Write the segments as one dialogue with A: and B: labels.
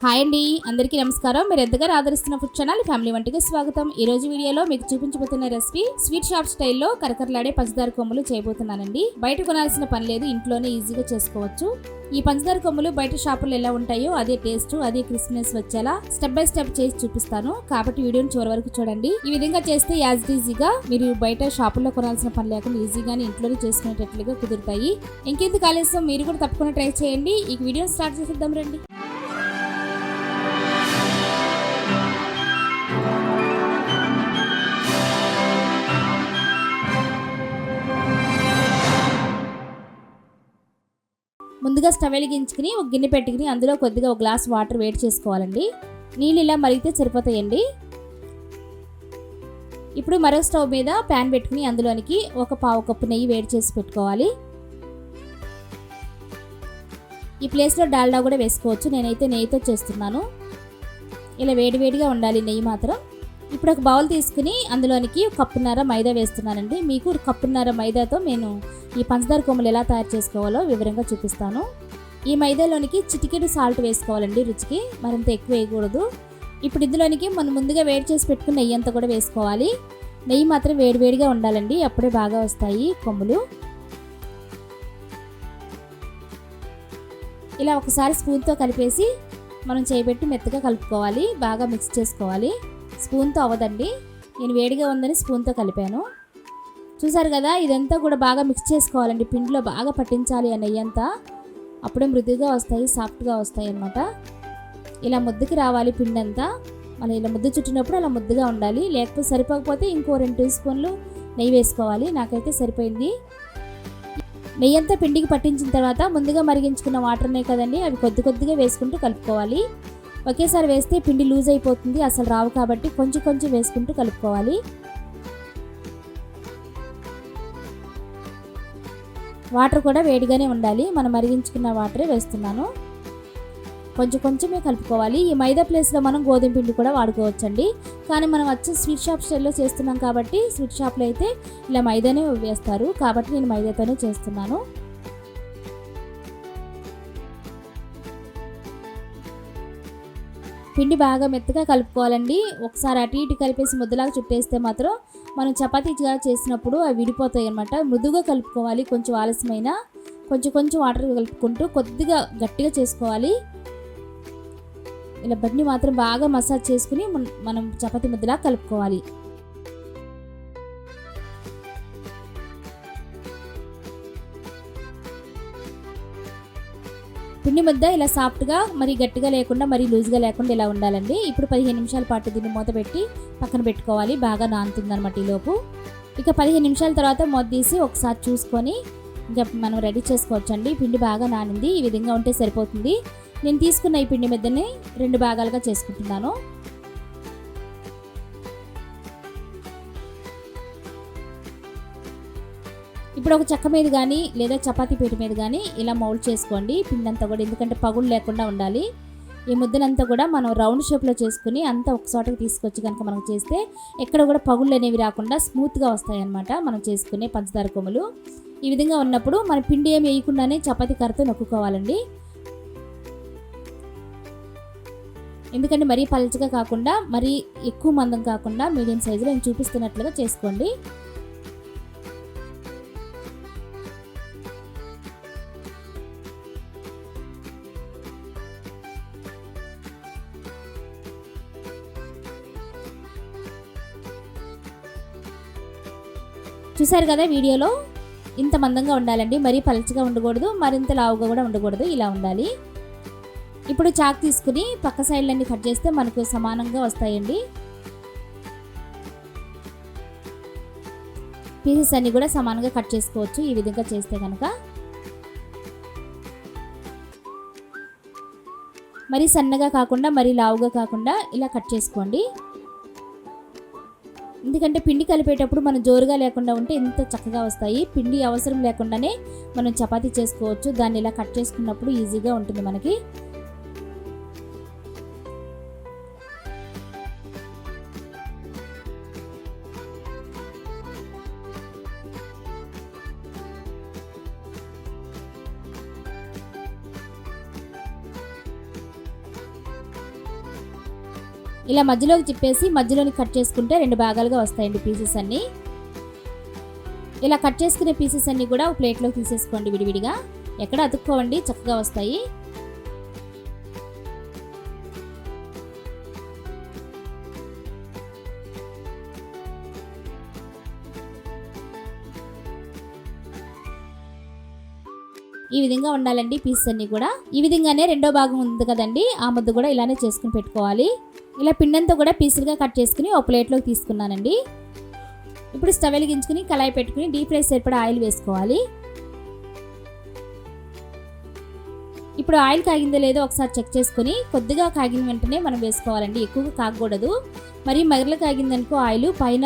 A: Hi అండి, అందరికీ నమస్కారం. మీరు ఎంతగానో ఆదరిస్తున్న ఫుడ్ ఛానల్ ఫ్యామిలీ వంటికి స్వాగతం. ఈ రోజు వీడియోలో మీకు చూపించబోతున్న రెసిపీ స్వీట్ షాప్ స్టైల్లో కరకరలాడే పంచదార కొమ్ములు చేయబోతున్నానండి. బయట కొనాల్సిన పని లేదు, ఇంట్లోనే ఈజీగా చేసుకోవచ్చు. ఈ పంచదార కొమ్ములు బయట షాపుల్లో ఎలా ఉంటాయో అదే టేస్ట్, అదే క్రిస్పీనెస్ వచ్చేలా స్టెప్ బై స్టెప్ చేసి చూపిస్తాను. కాబట్టి వీడియోని చివరి వరకు చూడండి. ఈ విధంగా చేస్తే యాజ్ ఈజీగా మీరు బయట షాపుల్లో కొనాల్సిన పని లేకుండా ఈజీగానే ఇంట్లోనే చేసుకునేటట్లుగా కుదురుతాయి. ఇంకెందుకు ఆలస్యం, మీరు కూడా తప్పకుండా ట్రై చేయండి. ఈ వీడియో స్టార్ట్ చేసేద్దాం రండి. ముందుగా స్టవ్ వెలిగించుకుని ఒక గిన్నె పెట్టుకుని అందులో కొద్దిగా ఒక గ్లాస్ వాటర్ వేడి చేసుకోవాలండి. నీళ్ళు ఇలా మరిగితే సరిపోతాయండి. ఇప్పుడు మరో స్టవ్ మీద ప్యాన్ పెట్టుకుని అందులోనికి ఒక పావు కప్పు నెయ్యి వేడి చేసి పెట్టుకోవాలి. ఈ ప్లేస్లో డాల్డా కూడా వేసుకోవచ్చు, నేనైతే నెయ్యితో చేస్తున్నాను. ఇలా వేడివేడిగా ఉండాలి నెయ్యి మాత్రం. ఇప్పుడు ఒక బౌల్ తీసుకుని అందులోనికి కప్పున్నర మైదా వేస్తున్నానండి. మీకు కప్పున్నర మైదాతో నేను ఈ పంచదార కొమ్ములు ఎలా తయారు చేసుకోవాలో వివరంగా చూపిస్తాను. ఈ మైదాలోనికి చిటికెడు సాల్ట్ వేసుకోవాలండి రుచికి, మరింత ఎక్కువ వేయకూడదు. ఇప్పుడు ఇందులోనికి మనం ముందుగా వేడి చేసి పెట్టుకున్న నెయ్యి అంతా కూడా వేసుకోవాలి. నెయ్యి మాత్రం వేడివేడిగా ఉండాలండి, అప్పుడే బాగా వస్తాయి కొమ్ములు. ఇలా ఒకసారి స్పూన్తో కలిపేసి మనం చేయబెట్టి మెత్తగా కలుపుకోవాలి. బాగా మిక్స్ చేసుకోవాలి. స్పూన్తో అవ్వదండి, నేను వేడిగా ఉందని స్పూన్తో కలిపాను. చూసారు కదా, ఇదంతా కూడా బాగా మిక్స్ చేసుకోవాలండి. పిండిలో బాగా పట్టించాలి ఆ నెయ్యి అంతా, అప్పుడే మృదువుగా వస్తాయి, సాఫ్ట్గా వస్తాయి అన్నమాట. ఇలా ముద్దకి రావాలి పిండి అంతా. మనం ఇలా ముద్ద చుట్టినప్పుడు అలా ముద్దగా ఉండాలి. లేకపోతే సరిపోకపోతే ఇంకో 2 స్పూన్లు నెయ్యి వేసుకోవాలి. నాకైతే సరిపోయింది. నెయ్యి అంతా పిండికి పట్టించిన తర్వాత ముందుగా మరిగించుకున్న వాటర్ ఉన్నాయి కదండి, అవి కొద్దిగా వేసుకుంటూ కలుపుకోవాలి. ఒకేసారి వేస్తే పిండి లూజ్ అయిపోతుంది, అసలు రావు. కాబట్టి కొంచెం కొంచెం వేసుకుంటూ కలుపుకోవాలి. వాటర్ కూడా వేడిగానే ఉండాలి, మనం మరిగించుకున్న వాటరే వేస్తున్నాను. కొంచెం కొంచెమే కలుపుకోవాలి. ఈ మైదా ప్లేస్లో మనం గోధుమ పిండి కూడా వాడుకోవచ్చండి. కానీ మనం వచ్చి స్వీట్ షాప్ స్టైల్లో చేస్తున్నాం కాబట్టి స్వీట్ షాప్లో అయితే ఇలా మైదానే వేస్తారు, కాబట్టి నేను మైదాతోనే చేస్తున్నాను. పిండి బాగా మెత్తగా కలుపుకోవాలండి. ఒకసారి అటు ఇటు కలిపేసి ముద్దలాగా చుట్టేస్తే మాత్రం మనం చపాతీగా చేసినప్పుడు అవి విడిపోతాయి అన్నమాట. మృదువుగా కలుపుకోవాలి. కొంచెం ఆలస్యమైన కొంచెం వాటర్ కలుపుకుంటూ కొద్దిగా గట్టిగా చేసుకోవాలి. ఇలా బండి మాత్రం బాగా మసాజ్ చేసుకుని మనం చపాతీ ముద్దలా కలుపుకోవాలి. పిండి ముద్ద ఇలా సాఫ్ట్గా, మరి గట్టిగా లేకుండా మరి లూజ్గా లేకుండా ఇలా ఉండాలండి. ఇప్పుడు 15 నిమిషాల పాటు దీన్ని మూత పెట్టి పక్కన పెట్టుకోవాలి. బాగా నానుతుందన్నమాట ఈలోపు. ఇక 15 నిమిషాల తర్వాత మూత తీసి ఒకసారి చూసుకొని ఇంకా మనం రెడీ చేసుకోవచ్చండి. పిండి బాగా నానింది, ఈ విధంగా ఉంటే సరిపోతుంది. నేను తీసుకున్న ఈ పిండి ముద్దని 2 భాగాలుగా చేసుకుంటున్నాను. ఇప్పుడు ఒక చెక్క మీద కానీ లేదా చపాతీ పీట మీద కానీ ఇలా మౌల్డ్ చేసుకోండి పిండి అంతా కూడా, ఎందుకంటే పగులు లేకుండా ఉండాలి. ఈ ముద్దనంతా కూడా మనం రౌండ్ షేప్లో చేసుకుని అంతా ఒకసారికి తీసుకొచ్చి కనుక మనం చేస్తే ఎక్కడ కూడా పగుళ్ళు అనేవి రాకుండా స్మూత్గా వస్తాయి అన్నమాట మనం చేసుకునే పంచదార కొమ్ములు. ఈ విధంగా ఉన్నప్పుడు మన పిండి ఏమి వేయకుండానే చపాతీ కర్రతో నొక్కుకోవాలండి. ఎందుకంటే మరీ పలచగా కాకుండా మరీ ఎక్కువ మందం కాకుండా మీడియం సైజులో నేను చూపిస్తున్నట్లుగా చేసుకోండి. చూసారు కదా, వీడియోలో ఇంత మందంగా ఉండాలండి. మరీ పలచగా ఉండకూడదు, మరింత లావుగా కూడా ఉండకూడదు, ఇలా ఉండాలి. ఇప్పుడు చాక్ తీసుకుని పక్క సైడ్లన్నీ కట్ చేస్తే మనకు సమానంగా వస్తాయండి. పీసెస్ అన్ని కూడా సమానంగా కట్ చేసుకోవచ్చు ఈ విధంగా చేస్తే కనుక. మరీ సన్నగా కాకుండా మరీ లావుగా కాకుండా ఇలా కట్ చేసుకోండి. ఎందుకంటే పిండి కలిపేటప్పుడు మనం జోరుగా లేకుండా ఉంటే ఇంత చక్కగా వస్తాయి. పిండి అవసరం లేకుండానే మనం చపాతీ చేసుకోవచ్చు. దాన్ని ఇలా కట్ చేసుకున్నప్పుడు ఈజీగా ఉంటుంది మనకి. ఇలా మధ్యలోకి తిప్పేసి మధ్యలోని కట్ చేసుకుంటే 2 భాగాలుగా వస్తాయండి పీసెస్ అన్నీ. ఇలా కట్ చేసుకునే పీసెస్ అన్నీ కూడా ఒక ప్లేట్లోకి తీసేసుకోండి విడివిడిగా. ఎక్కడ అతుక్కోవండి, చక్కగా వస్తాయి. ఈ విధంగా ఉండాలండి పీసెస్ అన్నీ కూడా. ఈ విధంగానే రెండో భాగం ఉంది కదండి, ఆ ముద్ద కూడా ఇలానే చేసుకుని పెట్టుకోవాలి. ఇలా పిండంతా కూడా పీసులుగా కట్ చేసుకుని ఒక ప్లేట్లోకి తీసుకున్నానండి. ఇప్పుడు స్టవ్ వెలిగించుకుని కళాయి పెట్టుకుని డీప్ ఫ్రై సరిపడా ఆయిల్ వేసుకోవాలి. ఇప్పుడు ఆయిల్ కాగిందో లేదో ఒకసారి చెక్ చేసుకుని కొద్దిగా కాగిన వెంటనే మనం వేసుకోవాలండి, ఎక్కువగా కాగకూడదు. మరి మగరలు కాగిందనుకో ఆయిల్ పైన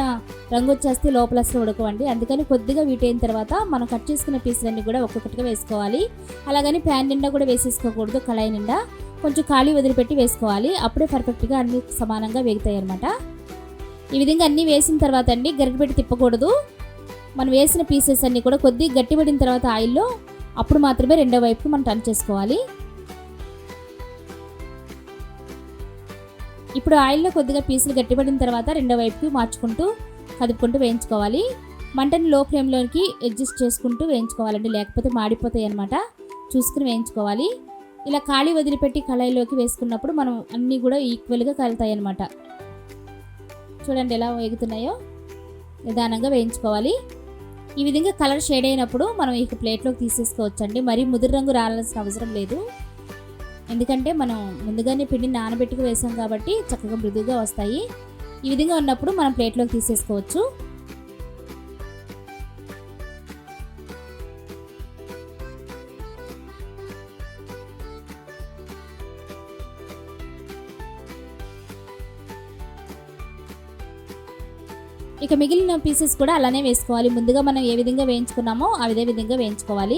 A: రంగు వచ్చేస్తే లోపల అసలు ఉడకవండి. అందుకని కొద్దిగా వీటైన తర్వాత మనం కట్ చేసుకున్న పీసులన్నీ కూడా ఒక్కొక్కటిగా వేసుకోవాలి. అలాగని ప్యాన్ నిండా కూడా వేసేసుకోకూడదు, కళాయి నిండా కొంచెం ఖాళీ వదిలిపెట్టి వేసుకోవాలి. అప్పుడే పర్ఫెక్ట్గా అన్ని సమానంగా వేగుతాయి అన్నమాట. ఈ విధంగా అన్నీ వేసిన తర్వాత అండి గరిటెపెట్టి తిప్పకూడదు. మనం వేసిన పీసెస్ అన్నీ కూడా కొద్దిగా గట్టిపడిన తర్వాత ఆయిల్లో అప్పుడు మాత్రమే రెండో వైపుకి మనం టర్న్ చేసుకోవాలి. ఇప్పుడు ఆయిల్లో కొద్దిగా పీసులు గట్టిపడిన తర్వాత రెండో వైపుకి మార్చుకుంటూ కదుపుకుంటూ వేయించుకోవాలి. మంటని లో ఫ్లేమ్లోకి అడ్జస్ట్ చేసుకుంటూ వేయించుకోవాలండి, లేకపోతే మాడిపోతాయి అన్నమాట. చూసుకుని వేయించుకోవాలి. ఇలా ఖాళీ వదిలిపెట్టి కళాయిలోకి వేసుకున్నప్పుడు మనం అన్నీ కూడా ఈక్వల్గా కలుతాయి అన్నమాట. చూడండి ఎలా వేగుతున్నాయో, నిదానంగా వేయించుకోవాలి. ఈ విధంగా కలర్ షేడ్ అయినప్పుడు మనం ఈ ప్లేట్లోకి తీసేసుకోవచ్చండి. మరీ ముదురు రంగు రావాల్సిన అవసరం లేదు, ఎందుకంటే మనం ముందుగానే పిండిని నానబెట్టుకు వేసాం కాబట్టి చక్కగా మృదువుగా వస్తాయి. ఈ విధంగా ఉన్నప్పుడు మనం ప్లేట్లోకి తీసేసుకోవచ్చు. ఇక మిగిలిన పీసెస్ కూడా అలానే వేసుకోవాలి. ముందుగా మనం ఏ విధంగా వేయించుకున్నామో అదే విధంగా వేయించుకోవాలి.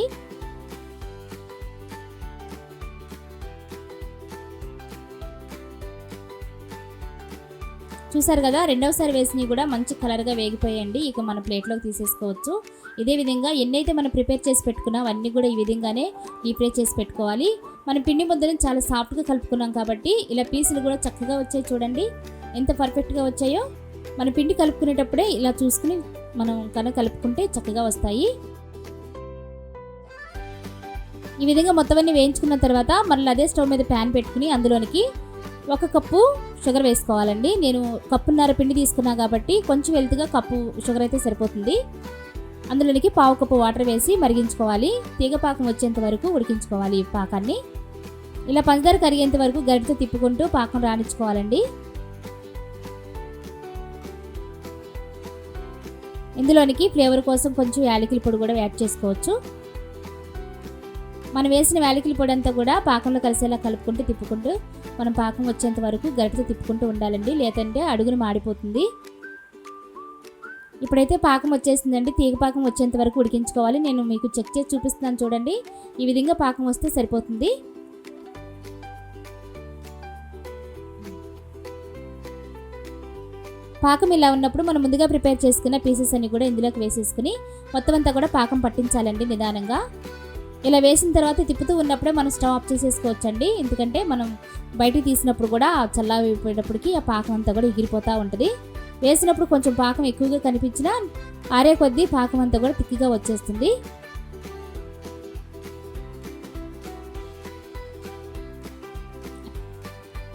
A: చూసారు కదా, రెండవసారి వేసినవి కూడా మంచి కలర్గా వేగిపోయాయండి. ఇక మన ప్లేట్లోకి తీసేసుకోవచ్చు. ఇదే విధంగా ఎన్నైతే మనం ప్రిపేర్ చేసి పెట్టుకున్నాం అన్నీ కూడా ఈ విధంగానే డీప్ ఫ్రై చేసి పెట్టుకోవాలి. మనం పిండి ముద్దలను చాలా సాఫ్ట్గా కలుపుకున్నాం కాబట్టి ఇలా పీసులు కూడా చక్కగా వచ్చాయి. చూడండి ఎంత పర్ఫెక్ట్గా వచ్చాయో. మన పిండి కలుపుకునేటప్పుడే ఇలా చూసుకుని మనం కనుక కలుపుకుంటే చక్కగా వస్తాయి. ఈ విధంగా మొత్తం అన్ని వేయించుకున్న తర్వాత మళ్ళీ అదే స్టవ్ మీద ప్యాన్ పెట్టుకుని అందులోనికి 1 కప్పు షుగర్ వేసుకోవాలండి. నేను కప్పున్నర పిండి తీసుకున్నా కాబట్టి కొంచెం వెళ్తుగా కప్పు షుగర్ అయితే సరిపోతుంది. అందులోనికి 1/2 కప్పు వాటర్ వేసి మరిగించుకోవాలి. తీగ పాకం వచ్చేంత వరకు ఉడికించుకోవాలి. ఈ పాకాన్ని ఇలా పంచదార కరిగేంత వరకు గరిటెతో తిప్పుకుంటూ పాకం రానిచ్చుకోవాలండి. ఇందులోనికి ఫ్లేవర్ కోసం కొంచెం యాలకుల పొడి కూడా యాడ్ చేసుకోవచ్చు. మనం వేసిన యాలకుల పొడి అంతా కూడా పాకంలో కలిసేలా కలుపుకుంటూ తిప్పుకుంటూ మనం పాకం వచ్చేంత వరకు గరిటెతో తిప్పుకుంటూ ఉండాలండి, లేదంటే అడుగును మాడిపోతుంది. ఇప్పుడైతే పాకం వచ్చేసిందండి. తీగ పాకం వచ్చేంత వరకు ఉడికించుకోవాలి. నేను మీకు చెక్ చేసి చూపిస్తున్నాను చూడండి. ఈ విధంగా పాకం వస్తే సరిపోతుంది. పాకం ఇలా ఉన్నప్పుడు మనం ముందుగా ప్రిపేర్ చేసుకున్న పీసెస్ అన్ని కూడా ఇందులోకి వేసేసుకుని మొత్తం అంతా కూడా పాకం పట్టించాలండి నిదానంగా. ఇలా వేసిన తర్వాత తిప్పుతూ ఉన్నప్పుడే మనం స్టవ్ ఆఫ్ చేసేసుకోవచ్చండి. ఎందుకంటే మనం బయటికి తీసినప్పుడు కూడా చల్లారిపోయేటప్పటికి ఆ పాకం అంతా కూడా ఎగిరిపోతూ ఉంటుంది. వేసినప్పుడు కొంచెం పాకం ఎక్కువగా కనిపించినా ఆరే కొద్దీ పాకం అంతా కూడా తిక్కిగా వచ్చేస్తుంది.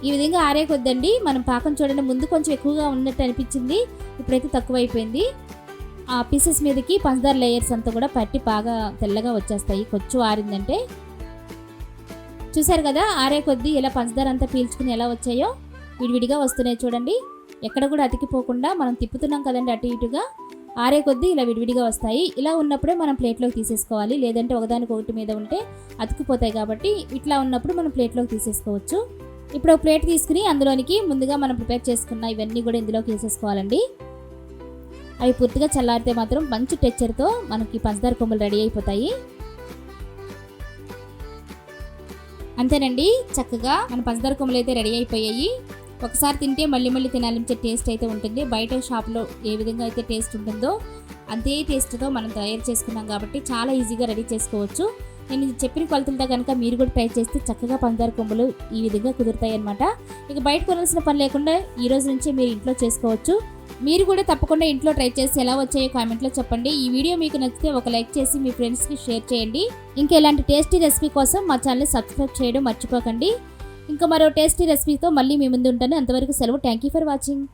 A: ఈ విధంగా ఆరే కొద్దండి మనం పాకం చూడండి, ముందు కొంచెం ఎక్కువగా ఉన్నట్టు అనిపించింది, ఇప్పుడైతే తక్కువ అయిపోయింది. ఆ పీసెస్ మీదకి పంచదార లేయర్స్ అంతా కూడా పట్టి బాగా తెల్లగా వచ్చేస్తాయి కొంచెం ఆరిందంటే. చూసారు కదా, ఆరే కొద్దీ ఇలా పంచదార అంతా పీల్చుకుని ఎలా వచ్చాయో విడివిడిగా వస్తున్నాయి చూడండి. ఎక్కడ కూడా అతికిపోకుండా మనం తిప్పుతున్నాం కదండి అటు ఇటుగా, ఆరే కొద్దీ ఇలా విడివిడిగా వస్తాయి. ఇలా ఉన్నప్పుడే మనం ప్లేట్లోకి తీసేసుకోవాలి, లేదంటే ఒకదానికి ఒకటి మీద ఉంటే అతికిపోతాయి. కాబట్టి ఇట్లా ఉన్నప్పుడు మనం ప్లేట్లోకి తీసేసుకోవచ్చు. ఇప్పుడు ఒక ప్లేట్ తీసుకుని అందులోనికి ముందుగా మనం ప్రిపేర్ చేసుకున్న ఇవన్నీ కూడా ఇందులోకి వేసేసుకోవాలండి. అవి పూర్తిగా చల్లారితే మాత్రం మంచి టెక్చర్తో మనకి పంచదార కొమ్ములు రెడీ అయిపోతాయి. అంతేనండి, చక్కగా మన పంచదార కొమ్ములు అయితే రెడీ అయిపోయాయి. ఒకసారి తింటే మళ్ళీ మళ్ళీ తినాలించే టేస్ట్ అయితే ఉంటుంది. బయట షాప్లో ఏ విధంగా అయితే టేస్ట్ ఉంటుందో అంతే టేస్ట్తో మనం తయారు చేసుకున్నాం కాబట్టి చాలా ఈజీగా రెడీ చేసుకోవచ్చు. నేను చెప్పిన కొలతలతో కనుక మీరు కూడా ట్రై చేస్తే చక్కగా పంచదార కొమ్ములు ఈ విధంగా కుదురుతాయి అన్నమాట. ఇక బయట కొనాల్సిన పని లేకుండా ఈ రోజు నుంచే మీరు ఇంట్లో చేసుకోవచ్చు. మీరు కూడా తప్పకుండా ఇంట్లో ట్రై చేసి ఎలా వచ్చాయో కామెంట్లో చెప్పండి. ఈ వీడియో మీకు నచ్చితే ఒక లైక్ చేసి మీ ఫ్రెండ్స్కి షేర్ చేయండి. ఇంకా ఇలాంటి టేస్టీ రెసిపీ కోసం మా ఛానల్ని సబ్స్క్రైబ్ చేయడం మర్చిపోకండి. ఇంకా మరో టేస్టీ రెసిపీతో మళ్ళీ మీ ముందు ఉంటాను. అంతవరకు సెలవు. Thank you for watching.